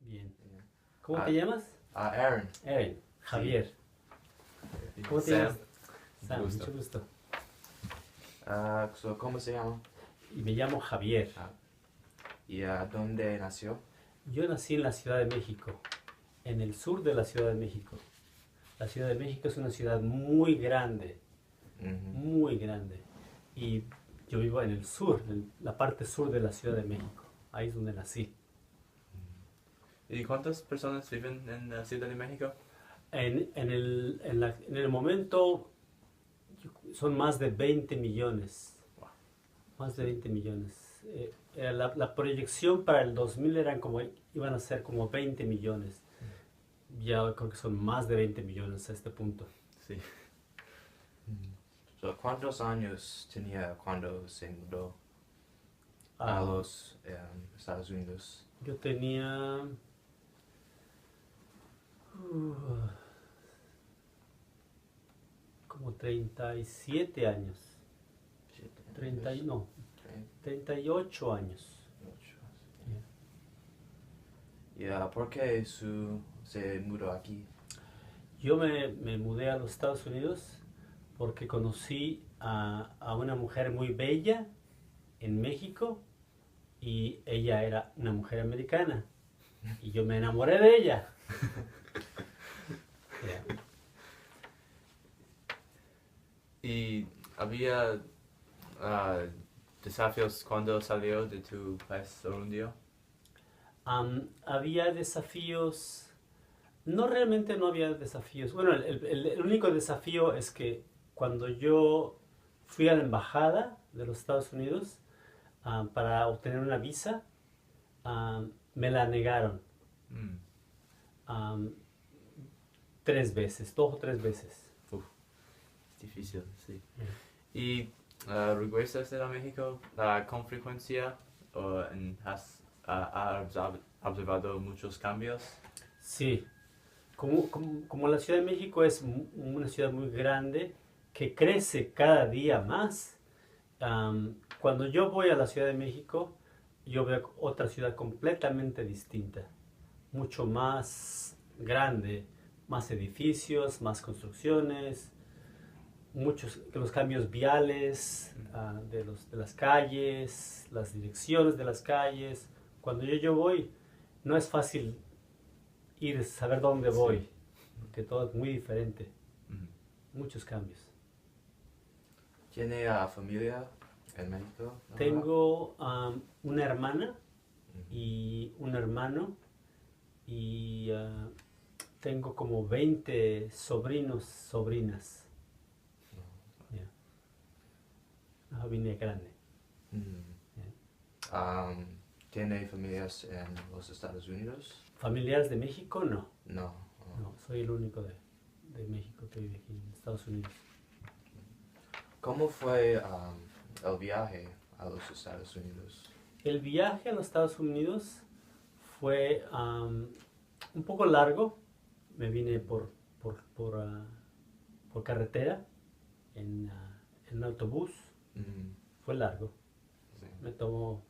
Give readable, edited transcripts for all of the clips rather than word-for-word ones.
Bien. Yeah. ¿Cómo te llamas? Aaron. Aaron. Javier. Sí. ¿Cómo te Sam. llamas? Sam, Gusto. mucho gusto. ¿Cómo se llama? Y me llamo Javier. ¿Y dónde nació? Yo nací en la Ciudad de México, en el sur de la Ciudad de México. La Ciudad de México es una ciudad muy grande, muy grande. Y yo vivo en el sur, en la parte sur de la Ciudad de México. Ahí es donde nací. ¿Y cuántas personas viven en la Ciudad de México? En el momento son más de 20 millones. Wow. Más de 20 millones. La proyección para el 2000 iban a ser como 20 millones. Ya creo que son más de 20 millones a este punto. Sí. ¿Cuántos años tenía cuando se mudó a los Estados Unidos? Yo tenía como 37 años. 38 años. ¿Y por qué se mudó aquí? Yo me mudé a los Estados Unidos porque conocí a una mujer muy bella en México y ella era una mujer americana y yo me enamoré de ella. Yeah. ¿Y había desafíos cuando salió de tu país orundio? Había desafíos. No, realmente no había desafíos. Bueno, el único desafío es que cuando yo fui a la embajada de los Estados Unidos para obtener una visa, me la negaron 3 veces, 2 o 3 veces. Es difícil, sí. ¿Y regresas a México con frecuencia o has observado muchos cambios? Sí, como la Ciudad de México es una ciudad muy grande que crece cada día más, cuando yo voy a la Ciudad de México, yo veo otra ciudad completamente distinta, mucho más grande, más edificios, más construcciones, los cambios viales de las calles, las direcciones de las calles. Cuando yo voy, no es fácil saber dónde voy, porque todo es muy diferente, muchos cambios. ¿Tiene familia en México? Tengo una hermana y un hermano y tengo como 20 sobrinos, sobrinas. Yeah. Una familia grande. ¿Tiene familias en los Estados Unidos? ¿Familiares de México? No. No. No, soy el único de México que vive aquí en Estados Unidos. ¿Cómo fue el viaje a los Estados Unidos? El viaje a los Estados Unidos fue un poco largo. Me vine por carretera, en un autobús. Fue largo. Sí. Me tomó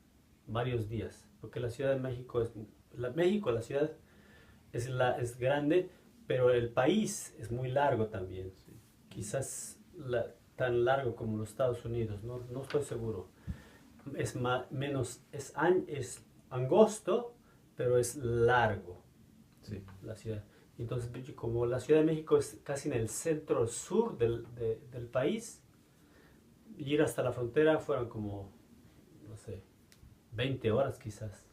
varios días, porque la Ciudad de México la ciudad es grande, pero el país es muy largo también. Sí. Quizás tan largo como los Estados Unidos, no estoy seguro. Es angosto, pero es largo. Sí. La ciudad. Entonces, como la Ciudad de México es casi en el centro sur del país, ir hasta la frontera fueron como, no sé, 20 horas quizás.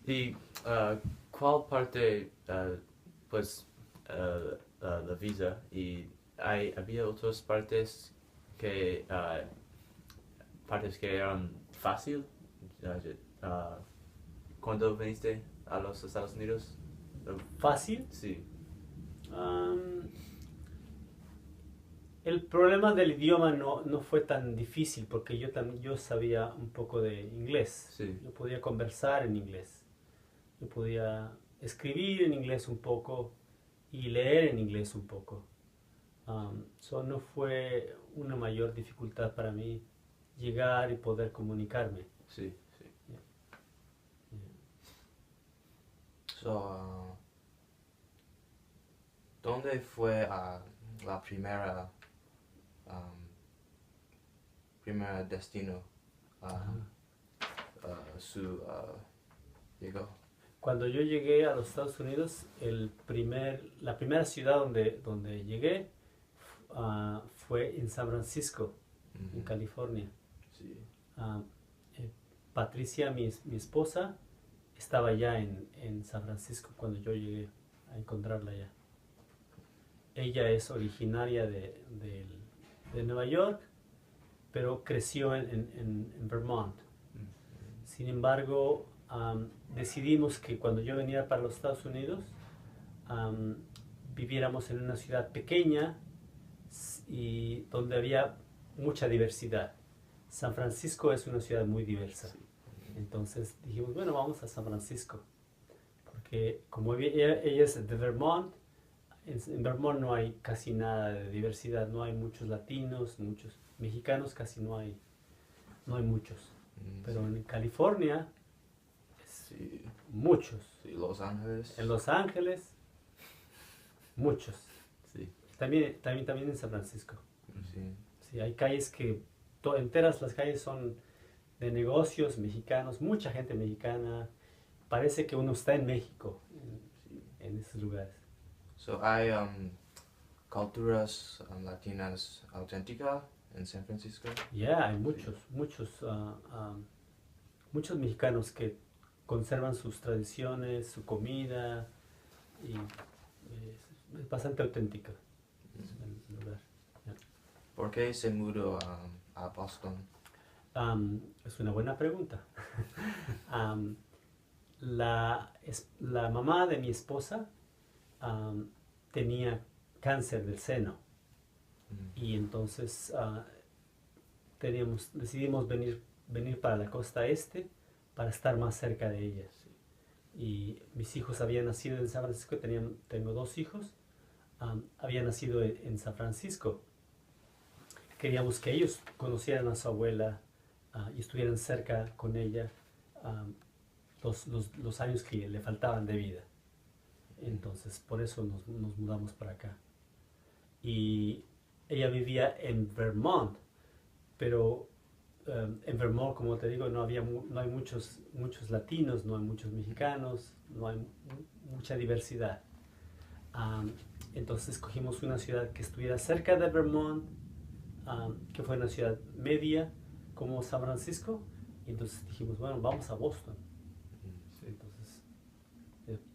¿Y cuál parte, la visa, y había otras partes que eran fácil cuando viniste a los Estados Unidos? ¿Fácil? Sí. El problema del idioma no fue tan difícil porque yo sabía un poco de inglés. Sí. Yo podía conversar en inglés. Yo podía escribir en inglés un poco y leer en inglés un poco. No fue una mayor dificultad para mí llegar y poder comunicarme. Sí, So, ¿dónde fue la primera destino llegó? Cuando yo llegué a los Estados Unidos, la primera ciudad donde llegué fue en San Francisco, en California. Sí. Ah, Patricia, mi esposa, estaba ya en San Francisco cuando yo llegué a encontrarla ya. Ella es originaria de Nueva York, pero creció en Vermont. Sin embargo, decidimos que cuando yo venía para los Estados Unidos, viviéramos en una ciudad pequeña y donde había mucha diversidad. San Francisco es una ciudad muy diversa. Sí. Entonces dijimos, bueno, vamos a San Francisco. Porque como ella es de Vermont, en Vermont no hay casi nada de diversidad. No hay muchos latinos, muchos mexicanos, casi no hay muchos. Pero en California, Sí. muchos. Sí, Los Ángeles. En Los Ángeles, muchos. Sí. También en San Francisco. Sí. Sí, hay calles que enteras las calles son de negocios mexicanos, mucha gente mexicana. Parece que uno está en México, en esos lugares. So, ¿hay culturas latinas auténticas en San Francisco? Ya, hay muchos mexicanos que conservan sus tradiciones, su comida, y es bastante auténtica el lugar. ¿Por qué se mudó a Boston? Es una buena pregunta. La mamá de mi esposa tenía cáncer del seno y entonces decidimos venir para la costa este para estar más cerca de ella. Y mis hijos habían nacido en San Francisco, tengo 2 hijos, habían nacido en San Francisco. Queríamos que ellos conocieran a su abuela y estuvieran cerca con ella los años que le faltaban de vida. Entonces, por eso nos mudamos para acá. Y ella vivía en Vermont, pero en Vermont, como te digo, no hay muchos latinos, no hay muchos mexicanos, no hay mucha diversidad. Entonces escogimos una ciudad que estuviera cerca de Vermont, que fue una ciudad media como San Francisco, y entonces dijimos, bueno, vamos a Boston. Entonces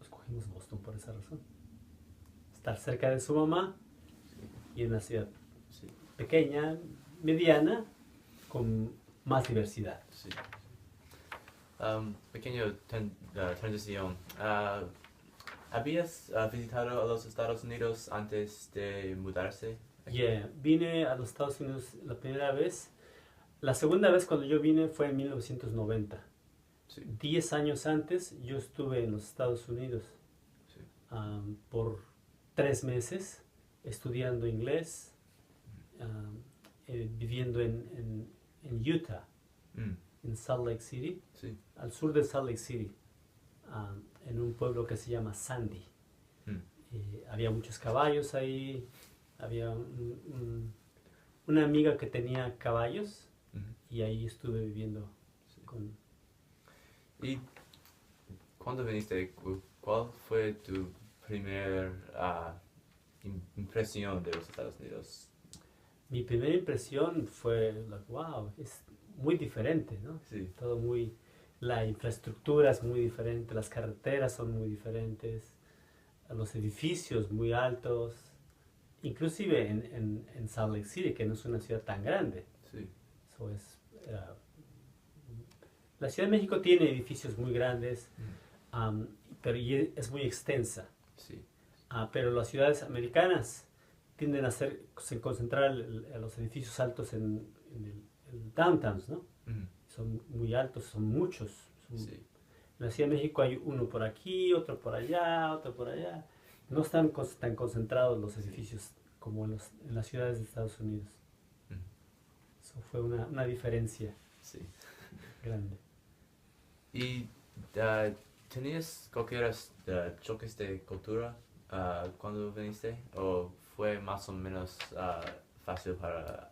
escogimos Boston por esa razón. Estar cerca de su mamá y en una ciudad pequeña, mediana, con más diversidad. Sí. Pequeño transición. ¿Habías visitado a los Estados Unidos antes de mudarse? Yeah, vine a los Estados Unidos la primera vez. La segunda vez cuando yo vine fue en 1990. Sí. 10 años antes yo estuve en los Estados Unidos Sí. por 3 meses estudiando inglés, viviendo en Utah, en Salt Lake City, Sí. al sur de Salt Lake City, en un pueblo que se llama Sandy. Había muchos caballos ahí, había una amiga que tenía caballos y ahí estuve viviendo con... ¿Y cuando viniste, cuál fue tu primera impresión de los Estados Unidos? Mi primera impresión fue, wow, es muy diferente, ¿no? Sí. Todo la infraestructura es muy diferente, las carreteras son muy diferentes, los edificios muy altos, inclusive en Salt Lake City, que no es una ciudad tan grande. Sí. So la Ciudad de México tiene edificios muy grandes, pero es muy extensa. Sí. Pero las ciudades americanas tienden a concentrar los edificios altos en el downtowns, ¿no? Son muy altos, son muchos. Sí. En la Ciudad de México hay uno por aquí, otro por allá, otro por allá. No están tan concentrados los edificios como en las ciudades de Estados Unidos. Eso fue una diferencia Sí. grande. ¿Y ¿Tenías cualquier choques de cultura cuando viniste? ¿O fue más o menos fácil para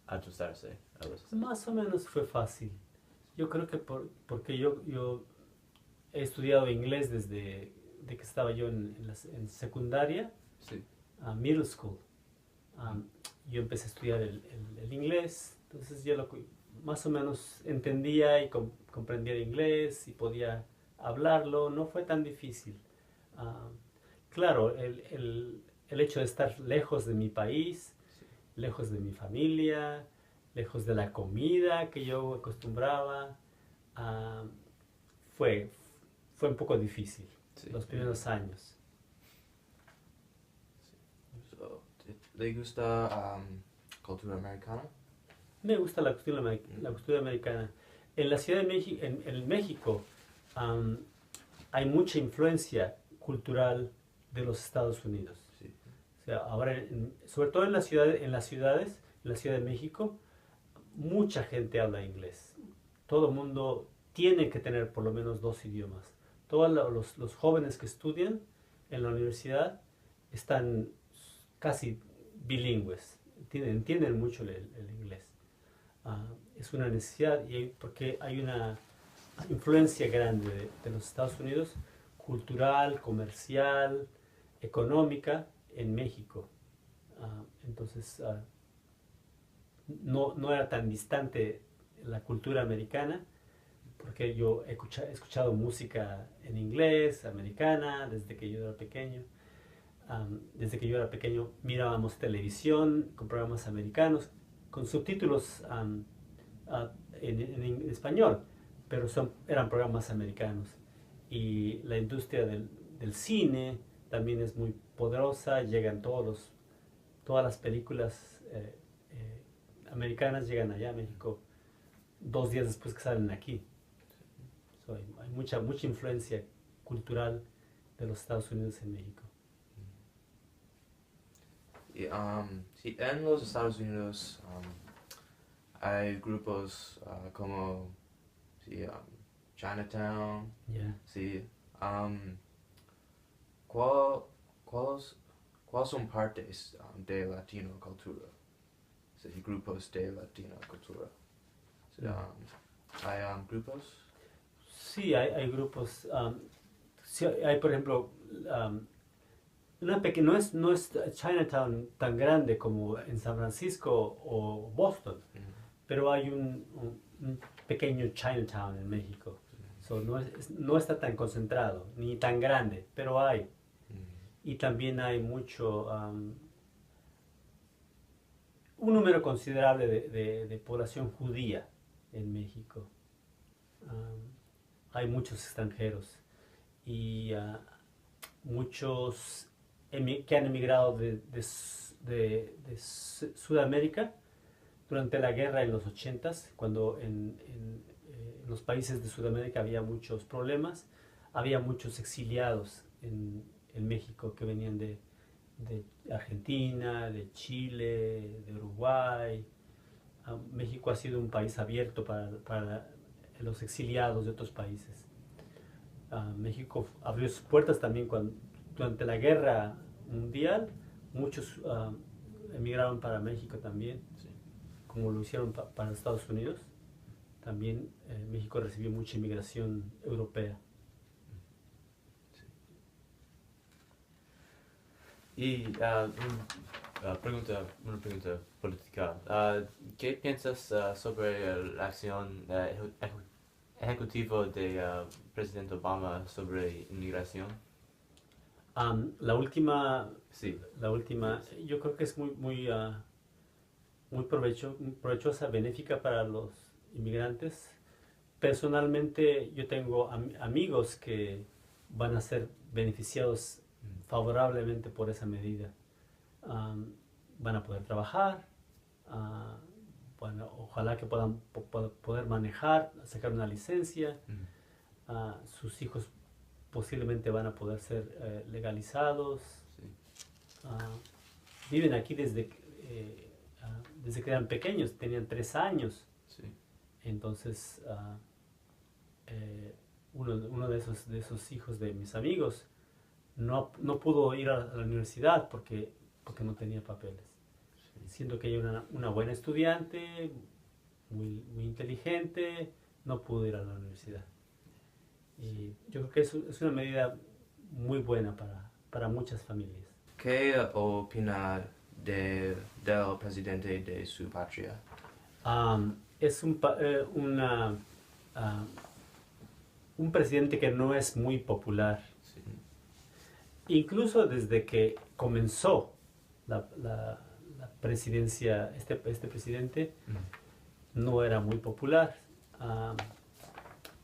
ajustarse a los... Más o menos fue fácil. Yo creo que porque yo he estudiado inglés desde de que estaba yo en secundaria, Sí. middle school. Yo empecé a estudiar el inglés, entonces yo más o menos entendía y comprendía el inglés y podía hablarlo, no fue tan difícil. Ah, claro, el hecho de estar lejos de mi país, Sí. lejos de mi familia, lejos de la comida que yo acostumbraba, ah, fue, fue un poco difícil Sí. los primeros años. So, ¿le gusta cultura americana? Me gusta la cultura americana. En la Ciudad de México, en México, am, hay mucha influencia cultural de los Estados Unidos. Sí. O sea, ahora, sobre todo en las ciudades, en la Ciudad de México, mucha gente habla inglés. Todo el mundo tiene que tener por lo menos dos idiomas. Todos los jóvenes que estudian en la universidad están casi bilingües, entienden mucho el inglés. Es una necesidad porque hay una influencia grande de los Estados Unidos, cultural, comercial, económica, en México. Entonces, no era tan distante la cultura americana, porque yo he escuchado música en inglés, americana, desde que yo era pequeño. Desde que yo era pequeño mirábamos televisión con programas americanos, con subtítulos en español, pero eran programas americanos. Y la industria del cine también es muy poderosa, llegan todas las películas americanas llegan allá a México 2 días después que salen aquí. So, hay mucha influencia cultural de los Estados Unidos en México. Y, sí, en los Estados Unidos hay grupos como sí, Chinatown, Yeah. sí. ¿Cuál, cuáles, ¿Cuáles son partes de Latino cultura? Sí, grupos de Latino cultura. Sí, ¿hay grupos? Sí, hay grupos. Sí, hay, por ejemplo, no es Chinatown tan grande como en San Francisco o Boston, pero hay un pequeño Chinatown en México. So, no está tan concentrado, ni tan grande, pero hay. Y también hay un número considerable de población judía en México. Hay muchos extranjeros y muchos que han emigrado de Sudamérica durante la guerra en los 80s, cuando en los países de Sudamérica había muchos problemas, había muchos exiliados en México que venían de Argentina, de Chile, de Uruguay. México ha sido un país abierto para los exiliados de otros países. México abrió sus puertas también durante la guerra mundial. Muchos emigraron para México también, Sí. como lo hicieron para Estados Unidos. También México recibió mucha inmigración europea. Y una pregunta política. ¿Qué piensas sobre la acción ejecutiva de presidente Obama sobre inmigración? La última, Sí. yo creo que es muy provechosa, benéfica para los inmigrantes. Personalmente, yo tengo amigos que van a ser beneficiados favorablemente por esa medida. Van a poder trabajar, bueno, ojalá que puedan poder manejar, sacar una licencia. Sus hijos posiblemente van a poder ser legalizados. Sí. Viven aquí desde que eran pequeños, tenían 3 años. Sí. Entonces, uno de esos hijos de mis amigos no pudo ir a la universidad porque no tenía papeles. Siendo que ella era una buena estudiante, muy inteligente, no pudo ir a la universidad. Y yo creo que es una medida muy buena para muchas familias. ¿Qué opina del presidente de su patria? Es un presidente que no es muy popular. Sí. Incluso desde que comenzó la presidencia, este presidente no era muy popular.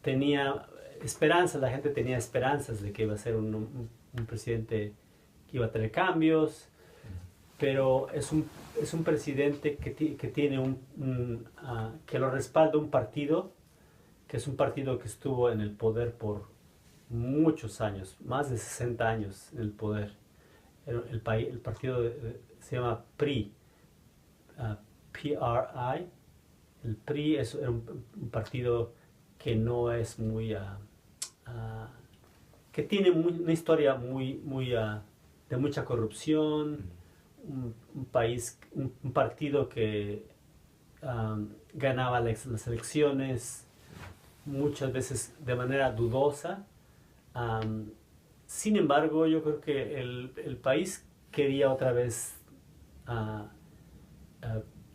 Tenía esperanza, la gente tenía esperanzas de que iba a ser un presidente que iba a tener cambios, pero es un presidente que tiene que lo respalda un partido, que es un partido que estuvo en el poder por muchos años, más de 60 años en el poder. El partido se llama PRI, PRI. El PRI era un partido que no es muy, que tiene una historia de mucha corrupción, un partido que ganaba las elecciones muchas veces de manera dudosa. Sin embargo, yo creo que el país quería otra vez,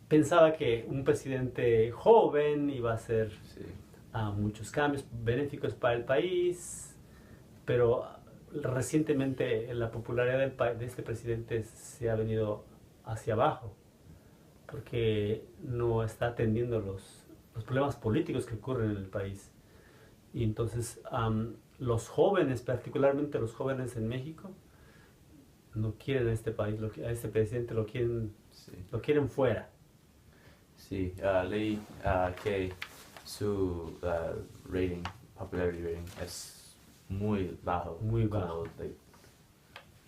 pensaba que un presidente joven iba a hacer muchos cambios benéficos para el país, pero recientemente la popularidad de este presidente se ha venido hacia abajo, porque no está atendiendo los problemas políticos que ocurren en el país. Y entonces los jóvenes, particularmente los jóvenes en México, no quieren a este país, a este presidente lo quieren fuera. Sí, leí que su popularity rating es muy bajo. Muy bajo.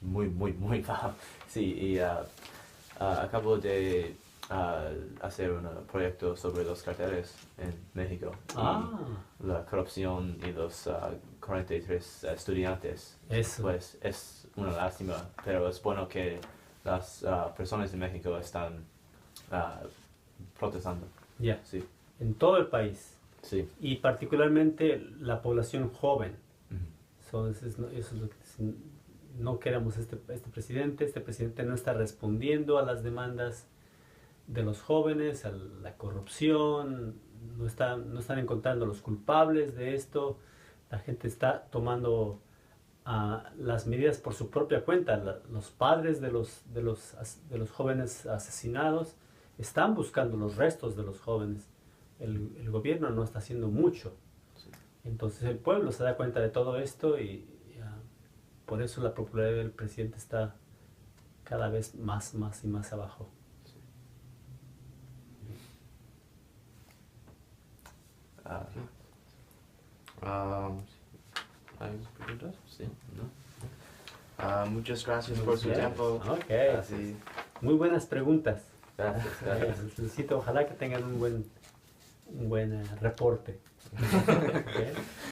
Muy bajo. Sí, y acabo de hacer un proyecto sobre los carteles en México. Y la corrupción y los 43 estudiantes. Eso. Pues es una lástima, pero es bueno que las personas de México están protestando. Ya. Sí. En todo el país. Sí. Y particularmente la población joven. Ujú. Eso es lo que no queremos este presidente. Este presidente no está respondiendo a las demandas de los jóvenes, a la corrupción, no están encontrando los culpables de esto. La gente está tomando las medidas por su propia cuenta. Los padres de los jóvenes asesinados están buscando los restos de los jóvenes. El gobierno no está haciendo mucho. Sí. Entonces el pueblo se da cuenta de todo esto y por eso la popularidad del presidente está cada vez más y más abajo. ¿Hay preguntas? Sí, ¿no? Muchas gracias por su tiempo. Ok. Así, Muy buenas preguntas. Gracias. Les felicito. Ojalá que tengan un buen reporte. Ok.